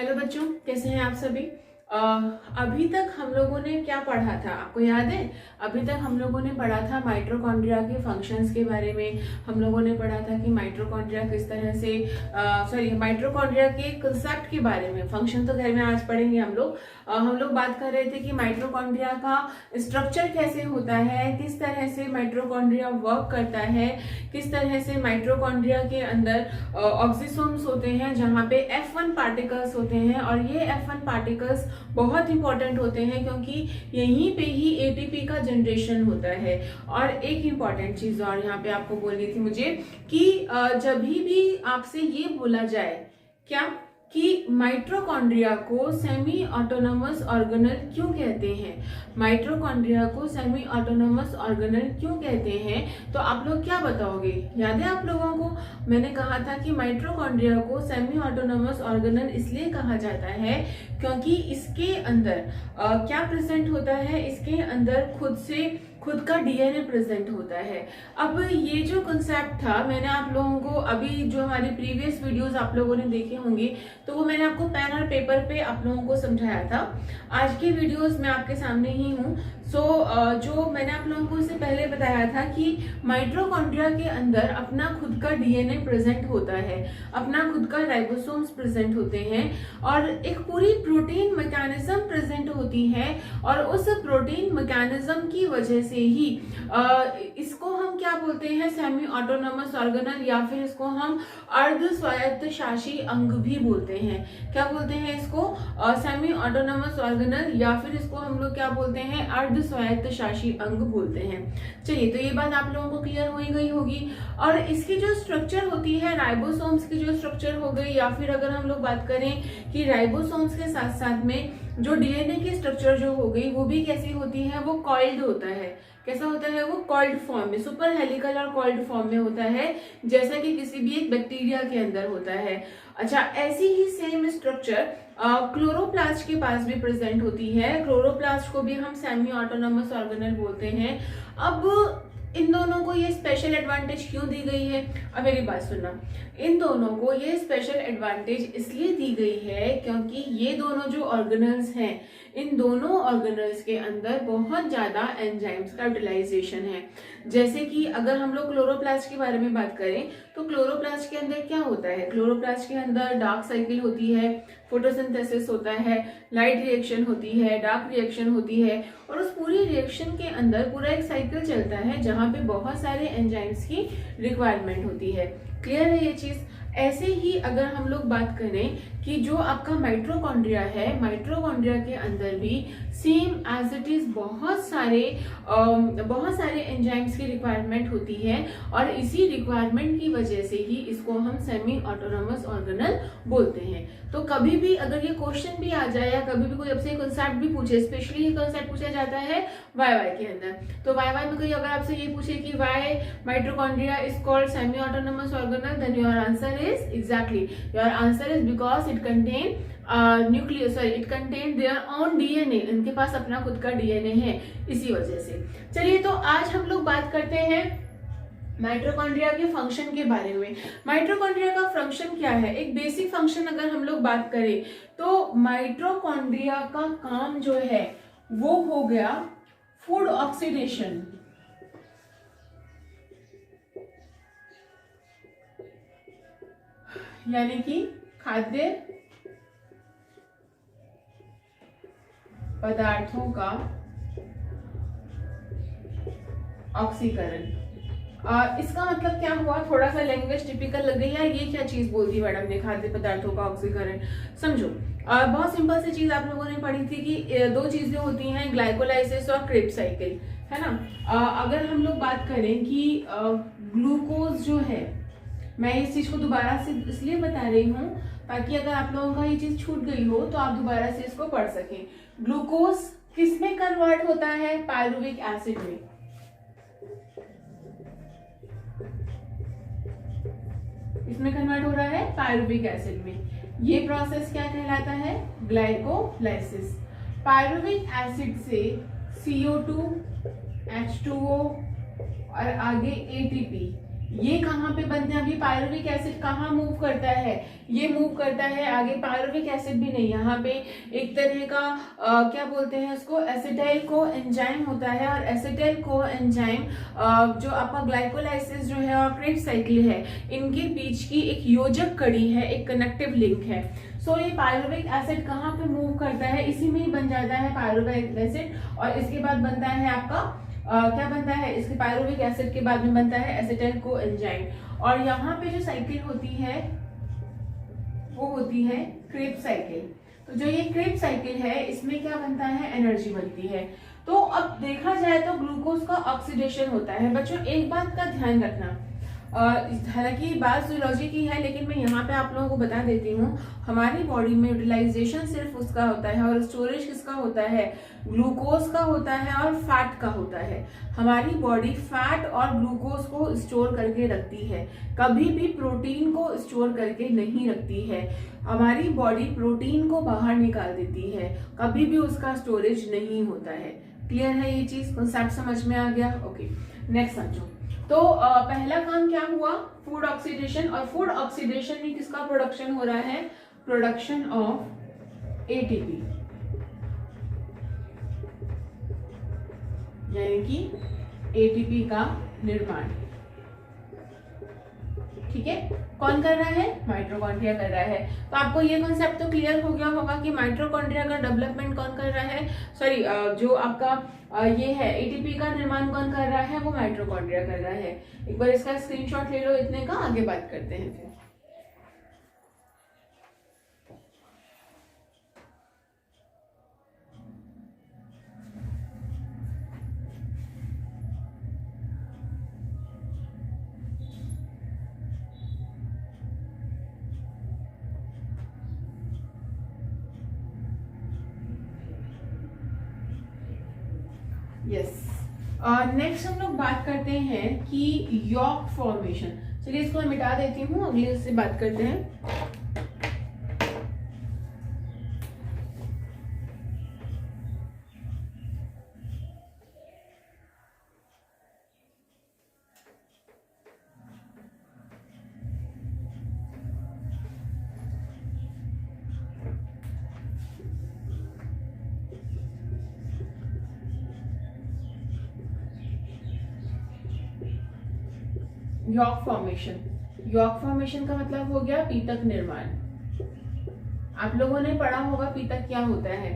Hello बच्चों, कैसे हैं आप सभी। अभी तक हम लोगों ने क्या पढ़ा था, आपको याद है? अभी तक हम लोगों ने पढ़ा था माइटोकॉन्ड्रिया के फंक्शंस के बारे में। हम लोगों ने पढ़ा था कि माइटोकॉन्ड्रिया किस तरह से माइटोकॉन्ड्रिया के कंसेप्ट के बारे में। फंक्शन तो घर में आज पढ़ेंगे हम लोग बात कर रहे थे कि माइटोकॉन्ड्रिया का स्ट्रक्चर कैसे होता है, किस तरह से माइटोकॉन्ड्रिया वर्क करता है, किस तरह से माइटोकॉन्ड्रिया के अंदर ऑक्सीसोम्स होते हैं जहाँ पे F1 पार्टिकल्स होते हैं। और ये F1 पार्टिकल्स बहुत इंपॉर्टेंट होते हैं क्योंकि यहीं पे ही एटीपी का जनरेशन होता है। और एक इंपॉर्टेंट चीज और यहाँ पे आपको बोलनी थी मुझे कि जब भी आपसे ये बोला जाए क्या कि माइटोकॉन्ड्रिया को सेमी ऑटोनोमस ऑर्गेनल क्यों कहते हैं, माइटोकॉन्ड्रिया को सेमी ऑटोनोमस ऑर्गेनल क्यों कहते हैं, तो आप लोग क्या बताओगे? याद है आप लोगों को? मैंने कहा था कि माइटोकॉन्ड्रिया को सेमी ऑटोनोमस ऑर्गेनल इसलिए कहा जाता है क्योंकि इसके अंदर क्या प्रेजेंट होता है, इसके अंदर खुद का डीएनए प्रेजेंट होता है। अब ये जो कंसेप्ट था, मैंने आप लोगों को अभी जो हमारी प्रीवियस वीडियोस आप लोगों ने देखे होंगे तो वो मैंने आपको पेन और पेपर पे आप लोगों को समझाया था। आज के वीडियोस में आपके सामने ही हूँ। जो मैंने आप लोगों को इससे पहले बताया था कि माइटोकॉन्ड्रिया के अंदर अपना खुद का डीएनए प्रेजेंट होता है, अपना खुद का राइबोसोम्स प्रेजेंट होते हैं और एक पूरी प्रोटीन मैकेनिज्म प्रेजेंट होती है। और उस प्रोटीन मैकेनिज्म की वजह से ही इसको हम क्या बोलते हैं, सेमी ऑटोनोमस ऑर्गेनल, या फिर इसको हम अर्ध स्वायत्त शासी अंग भी बोलते हैं। क्या बोलते हैं इसको? सेमी ऑटोनोमस ऑर्गेनल, या फिर इसको हम लोग क्या बोलते हैं, अर्ध स्वायत्त शासी अंग बोलते हैं। चलिए, तो ये बात आप लोगों को क्लियर हो गई होगी। और इसकी जो स्ट्रक्चर होती है, राइबोसोम्स की जो स्ट्रक्चर हो गई, या फिर अगर हम लोग बात करें कि राइबोसोम्स के साथ साथ में जो डीएनए की स्ट्रक्चर जो हो गई वो भी कैसी होती है, वो कॉइल्ड होता है। कैसा होता है वो? कॉइल्ड फॉर्म में, सुपर हेलिकल और कॉइल्ड फॉर्म में होता है, जैसा कि किसी भी एक बैक्टीरिया के अंदर होता है। अच्छा, ऐसी ही सेम स्ट्रक्चर क्लोरोप्लास्ट के पास भी प्रेजेंट होती है। क्लोरोप्लास्ट को भी हम सेमी ऑटोनोमस ऑर्गेनल बोलते हैं। अब इन दोनों को ये स्पेशल एडवांटेज क्यों दी गई है? अब मेरी बात सुनना, इन दोनों को ये स्पेशल एडवांटेज इसलिए दी गई है क्योंकि ये दोनों जो ऑर्गेनल्स हैं, इन दोनों ऑर्गेनल्स के अंदर बहुत ज्यादा एंजाइम्स का यूटिलाइजेशन है। जैसे कि अगर हम लोग क्लोरोप्लास्ट के बारे में बात करें तो क्लोरोप्लास्ट के अंदर क्या होता है? क्लोरोप्लास्ट के अंदर डार्क साइकिल होती है, फोटोसिंथेसिस होता है, लाइट रिएक्शन होती है, डार्क रिएक्शन होती है, और उस पूरी रिएक्शन के अंदर पूरा एक साइकिल चलता है जहां पे बहुत सारे एंजाइम्स की रिक्वायरमेंट होती है। क्लियर है ये चीज? ऐसे ही अगर हम लोग बात करें कि जो आपका माइटोकॉन्ड्रिया है, माइटोकॉन्ड्रिया के अंदर भी सेम एज इट इज बहुत सारे एंजाइम्स की रिक्वायरमेंट होती है। और इसी रिक्वायरमेंट की वजह से ही इसको हम सेमी ऑटोनोमस ऑर्गेनल बोलते हैं। तो कभी भी अगर ये क्वेश्चन भी आ जाए या कभी भी कोई आपसे कंसेप्ट भी पूछे, स्पेशली ये कंसेप्ट पूछा जाता है वाई के अंदर, तो वाई में कोई अगर आपसे ये पूछे कि why mitochondria is called semi autonomous organelle, then your answer is exactly, your answer is because it contain their own DNA, इनके पास अपना खुद का डीएनए है, इसी वजह से। चलिए, तो आज हम लोग बात करते हैं माइटोकॉन्ड्रिया के फंक्शन के बारे में। माइटोकॉन्ड्रिया का फंक्शन क्या है? एक बेसिक फंक्शन अगर हम लोग बात करें तो माइटोकॉन्ड्रिया का काम जो है वो हो गया फूड ऑक्सीडेशन। यानी कि खाद्य पदार्थों का ऑक्सीकरण। इसका मतलब क्या हुआ? थोड़ा सा लैंग्वेज टिपिकल लग गई यार, ये क्या चीज बोल दी मैडम ने, खाद्य पदार्थों का ऑक्सीकरण। समझो, बहुत सिंपल सी चीज आप लोगों ने पढ़ी थी कि दो चीजें होती हैं, ग्लाइकोलाइसिस और क्रेब्स साइकिल, है ना। अगर हम लोग बात करें कि ग्लूकोज जो है, मैं इस चीज को दोबारा से इसलिए बता रही हूँ ताकि अगर आप लोगों का ये चीज छूट गई हो तो आप दोबारा से इसको पढ़ सकें। ग्लूकोज किस में कन्वर्ट होता है? पायरुविक एसिड में। इसमें कन्वर्ट हो रहा है पायरुविक एसिड में। ये प्रोसेस क्या कहलाता है? ग्लाइकोलाइसिस। पायरुविक एसिड से CO2, H2O और आगे ATP, ये कहाँ पे बनते हैं? अभी पायरुविक एसिड कहाँ मूव करता है? ये मूव करता है आगे, पायरुविक एसिड भी नहीं, यहाँ पे एक तरह का क्या बोलते हैं इसको, एसिटाइल को एंजाइम होता है, और एसिटाइल को एंजाइम जो आपका ग्लाइकोलाइसिस जो है और क्रेब्स साइकिल है, इनके बीच की एक योजक कड़ी है, एक कनेक्टिव लिंक है। सो ये पायरुविक एसिड कहाँ पे मूव करता है? इसी में ही बन जाता है पायरुविक एसिड, और इसके बाद बनता है आपका क्या बनता है? इसके पायरुविक एसिड के बाद में बनता है एसिटाइल को एंजाइम। और यहाँ पे जो साइकिल होती है वो होती है क्रेब्स साइकिल। तो जो ये क्रेब्स साइकिल है, इसमें क्या बनता है? एनर्जी बनती है। तो अब देखा जाए तो ग्लूकोज का ऑक्सीडेशन होता है। बच्चों एक बात का ध्यान रखना, हालांकि बात जूलॉजी की है, लेकिन मैं यहाँ पे आप लोगों को बता देती हूँ, हमारी बॉडी में यूटिलाइजेशन सिर्फ उसका होता है और स्टोरेज किसका होता है? ग्लूकोज का होता है और फैट का होता है। हमारी बॉडी फैट और ग्लूकोज को स्टोर करके रखती है, कभी भी प्रोटीन को स्टोर करके नहीं रखती है। हमारी बॉडी प्रोटीन को बाहर निकाल देती है, कभी भी उसका स्टोरेज नहीं होता है। क्लियर है ये चीज? कॉन्सेप्ट समझ में आ गया? ओके, नेक्स्ट समझो। तो पहला काम क्या हुआ? Food oxidation. और फूड ऑक्सीडेशन में किसका प्रोडक्शन हो रहा है? प्रोडक्शन ऑफ एटीपी, यानी कि एटीपी का निर्माण। ठीक है, कौन कर रहा है? माइटोकॉन्ड्रिया कर रहा है। तो आपको ये कॉन्सेप्ट तो क्लियर हो गया होगा कि माइटोकॉन्ड्रिया का डेवलपमेंट कौन कर रहा है, सॉरी जो आपका ये है एटीपी का निर्माण कौन कर रहा है? वो माइटोकॉन्ड्रिया कर रहा है। एक बार इसका स्क्रीनशॉट ले लो इतने का, आगे बात करते हैं फिर। यस, नेक्स्ट हम लोग बात करते हैं कि यॉर्क फॉर्मेशन। चलिए इसको मैं मिटा देती हूँ, अगले से बात करते हैं। यॉर्क फॉर्मेशन, यॉर्क फॉर्मेशन का मतलब हो गया पीतक निर्माण। आप लोगों ने पढ़ा होगा पीतक क्या होता है।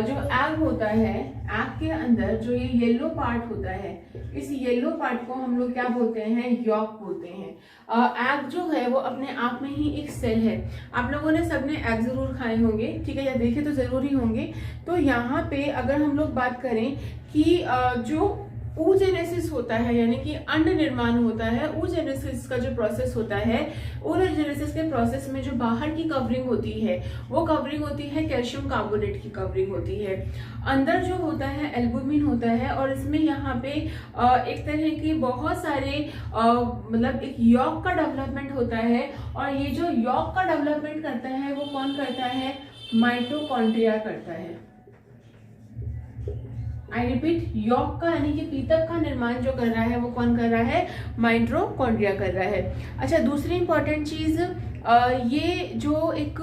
जो एग होता है, एग के अंदर जो ये येलो पार्ट होता है, इस येलो पार्ट को हम लोग क्या बोलते हैं? यॉर्क बोलते हैं। एग जो है वो अपने आप में ही एक सेल है। आप लोगों ने सबने एग जरूर खाए होंगे, ठीक है, या देखे तो जरूर ही होंगे। तो यहाँ पे अगर हम लोग बात करें कि जो oogenesis होता है, यानी कि अंड निर्माण होता है, oogenesis का जो प्रोसेस होता है, oogenesis के प्रोसेस में जो बाहर की कवरिंग होती है वो कवरिंग होती है कैल्शियम कार्बोनेट की कवरिंग होती है। अंदर जो होता है एल्बुमिन होता है, और इसमें यहाँ पे एक तरह के बहुत सारे मतलब एक यॉर्क का डेवलपमेंट होता है। और ये जो यॉर्क का डेवलपमेंट करता है वो कौन करता है? माइटोकॉन्ड्रिया करता है। आई रिपीट, यॉर्क का यानी कि पीतक का निर्माण जो कर रहा है वो कौन कर रहा है? माइटोकॉन्ड्रिया कर रहा है। अच्छा, दूसरी इंपॉर्टेंट चीज, ये जो एक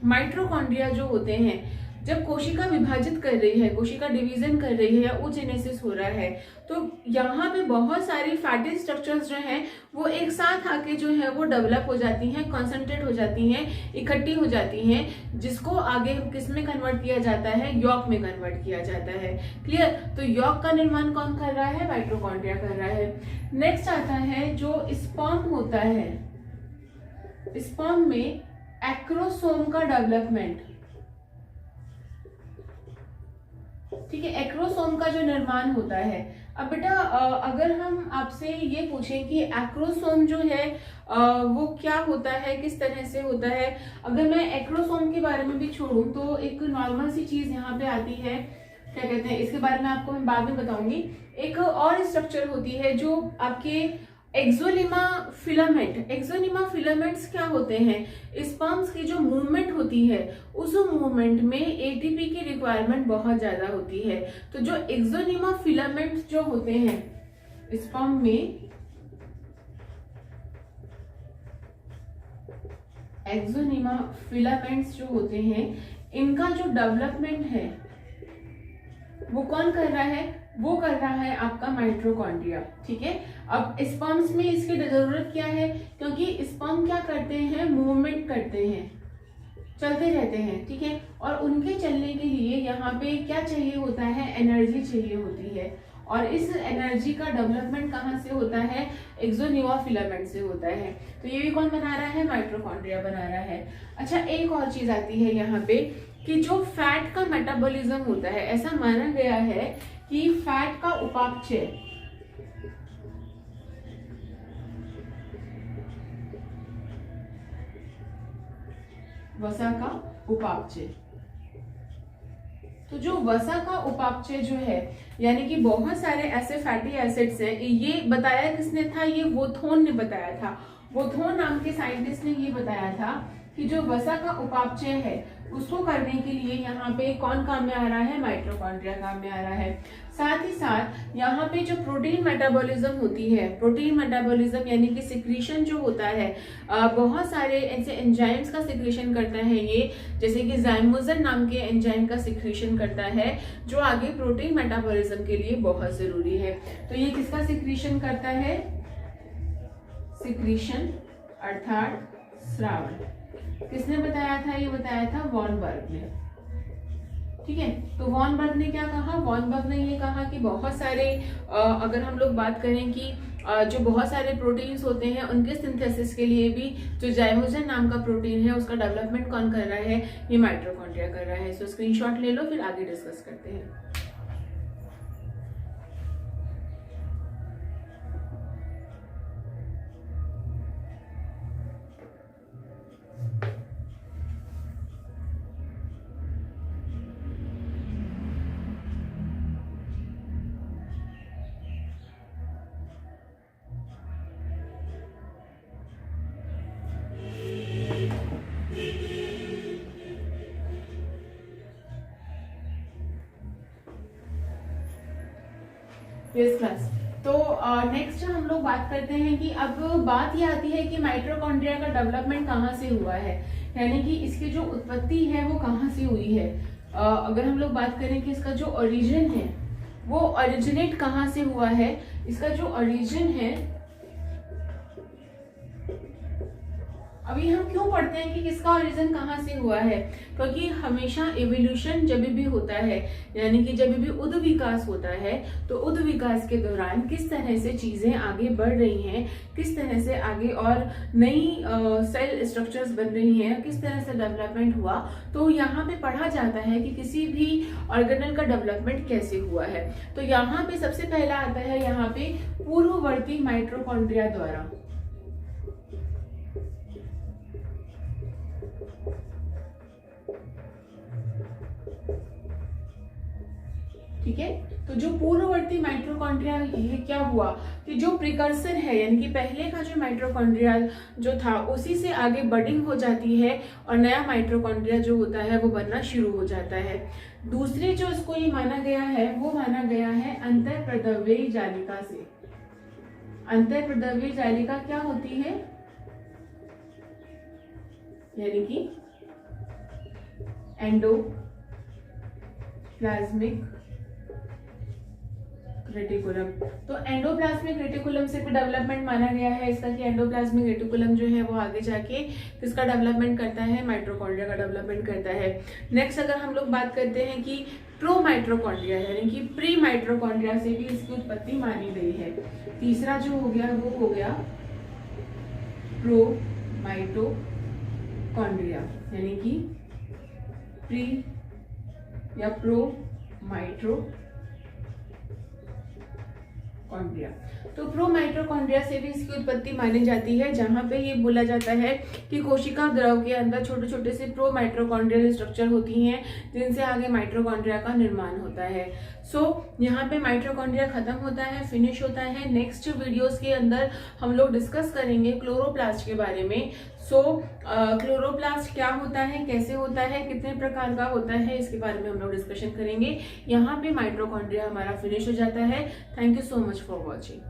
माइटोकॉन्ड्रिया जो होते हैं, जब कोशिका विभाजित कर रही है, कोशिका डिवीजन कर रही है या oogenesis हो रहा है, तो यहाँ पे बहुत सारी फैटी स्ट्रक्चर्स जो हैं वो एक साथ आके जो है वो डेवलप हो जाती हैं, कॉन्सेंट्रेट हो जाती हैं, इकट्ठी हो जाती हैं, जिसको आगे किस में कन्वर्ट किया जाता है? यॉर्क में कन्वर्ट किया जाता है। क्लियर? तो यॉर्क का निर्माण कौन कर रहा है? माइटोकॉन्ड्रिया कर रहा है। नेक्स्ट आता है जो स्पर्म होता है, स्पर्म में एक्रोसोम का डेवलपमेंट। ठीक है, एक्रोसोम का जो निर्माण होता है। अब बेटा अगर हम आपसे ये पूछें कि एक्रोसोम जो है वो क्या होता है, किस तरह से होता है, अगर मैं एक्रोसोम के बारे में भी छोड़ूं तो एक नॉर्मल सी चीज यहाँ पे आती है, क्या कहते हैं, इसके बारे में आपको मैं बाद में बताऊंगी। एक और स्ट्रक्चर होती है जो आपके एक्सोनिमा फिलामेंट। एक्सोनिमा फिलामेंट्स क्या होते हैं? स्पर्म्स की जो मूवमेंट होती है, उस मूवमेंट में एटीपी की रिक्वायरमेंट बहुत ज्यादा होती है। तो जो एक्सोनिमा फिलामेंट्स जो होते हैं स्पर्म में, एक्सोनिमा फिलामेंट्स जो होते हैं, इनका जो डेवलपमेंट है वो कौन कर रहा है? वो कर रहा है आपका माइटोकॉन्ड्रिया। ठीक है, अब स्पर्म्स में इसकी जरूरत क्या है? क्योंकि स्पर्म क्या करते हैं? मूवमेंट करते हैं, चलते रहते हैं। ठीक है, और उनके चलने के लिए यहाँ पे क्या चाहिए होता है? एनर्जी चाहिए होती है, और इस एनर्जी का डेवलपमेंट कहाँ से होता है? एक्सोनिमा फिलामेंट से होता है। तो ये भी कौन बना रहा है? माइटोकॉन्ड्रिया बना रहा है। अच्छा, एक और चीज आती है यहाँ पे कि जो फैट का मेटाबॉलिज्म होता है, ऐसा माना गया है कि फैट का उपापचय वसा का उपापचय, तो जो वसा का उपापचय जो है, यानी कि बहुत सारे ऐसे फैटी एसिड्स हैं, ये बताया किसने था? ये वोथोन ने बताया था। वोथोन नाम के साइंटिस्ट ने ये बताया था कि जो वसा का उपापचय है उसको करने के लिए यहाँ पे कौन काम में आ रहा है? माइटोकॉन्ड्रिया काम में आ रहा है। साथ ही साथ यहाँ पे जो प्रोटीन मेटाबॉलिज्म होती है, प्रोटीन मेटाबॉलिज्म यानी कि सिक्रीशन जो होता है, बहुत सारे ऐसे एंजाइम्स का सिक्रीशन करता है ये, जैसे कि ज़ाइमोसिन नाम के एंजाइम का सिक्रीशन करता है, जो आगे प्रोटीन मेटाबॉलिज्म के लिए बहुत जरूरी है। तो ये किसका सिक्रीशन करता है? सिक्रीशन अर्थात स्रावन। किसने बताया था? ये बताया था वॉन बर्ग ने। ठीक है, तो वॉन बर्ग ने क्या कहा? वॉन बर्ग ने ये कहा कि बहुत सारे अगर हम लोग बात करें कि जो बहुत सारे प्रोटीन्स होते हैं उनके सिंथेसिस के लिए भी जो ज़ाइमोसिन नाम का प्रोटीन है उसका डेवलपमेंट कौन कर रहा है? ये माइटोकॉन्ड्रिया कर रहा है। सो स्क्रीनशॉट ले लो, फिर आगे डिस्कस करते हैं। Yes class. तो नेक्स्ट हम लोग बात करते हैं कि अब बात ये आती है कि माइटोकॉन्ड्रिया का डेवलपमेंट कहाँ से हुआ है, यानी कि इसकी जो उत्पत्ति है वो कहाँ से हुई है। अगर हम लोग बात करें कि इसका जो ओरिजिन है वो ओरिजिनेट कहाँ से हुआ है, इसका जो ओरिजिन है, अभी हम क्यों पढ़ते हैं कि किसका ओरिजिन कहाँ से हुआ है? क्योंकि हमेशा एवोल्यूशन जब भी होता है, यानी कि जब भी उद विकास होता है, तो उद विकास के दौरान किस तरह से चीजें आगे बढ़ रही हैं, किस तरह से आगे और नई सेल स्ट्रक्चर्स बन रही हैं, किस तरह से डेवलपमेंट हुआ, तो यहाँ पे पढ़ा जाता है कि किसी भी ऑर्गेनल का डेवलपमेंट कैसे हुआ है। तो यहाँ पे सबसे पहला आता है यहाँ पे पूर्ववर्ती माइटोकॉन्ड्रिया द्वारा। ठीक है, तो जो पूर्ववर्ती माइटोकॉन्ड्रिया, ये क्या हुआ कि जो प्रिकर्सर है, यानी कि पहले का जो माइटोकॉन्ड्रिया जो था उसी से आगे बडिंग हो जाती है और नया माइटोकॉन्ड्रिया जो होता है वो बनना शुरू हो जाता है। दूसरी जो इसको ये माना गया है वो माना गया है अंतःप्रद्रव्यी जालिका से। अंतःप्रद्रव्यी जालिका क्या होती है? यानी कि एंडोप्लाज्मिक रेटिकुलम। तो एंडोप्लाज्मिक रेटिकुलम से भी डेवलपमेंट माना गया है इसका कि एंडोप्लाज्मिक रेटिकुलम जो है वो आगे जाके किसका डेवलपमेंट करता है? माइटोकॉन्ड्रिया का डेवलपमेंट करता है। नेक्स्ट अगर हम लोग बात करते हैं कि प्रो माइटोकॉन्ड्रिया यानी कि प्री माइटोकॉन्ड्रिया से भी इसकी उत्पत्ति मानी गई है। तीसरा जो हो गया वो हो गया प्रो माइटोकॉन्ड्रिया, यानी कि प्री या प्रो माइटोकॉन्ड्रिया। तो प्रोमाइटोकॉन्ड्रिया से भी इसकी उत्पत्ति मानी जाती है, जहां पे ये बोला जाता है कि कोशिका द्रव के अंदर छोटे छोटे से प्रोमाइटोकॉन्ड्रियल स्ट्रक्चर होती हैं जिनसे आगे माइटोकॉन्ड्रिया का निर्माण होता है। यहाँ पे माइटोकॉन्ड्रिया खत्म होता है, फिनिश होता है। नेक्स्ट वीडियोस के अंदर हम लोग डिस्कस करेंगे क्लोरोप्लास्ट के बारे में। क्लोरोप्लास्ट क्या होता है, कैसे होता है, कितने प्रकार का होता है, इसके बारे में हम लोग डिस्कशन करेंगे। यहाँ पे माइटोकॉन्ड्रिया हमारा फिनिश हो जाता है। Thank you so much for watching.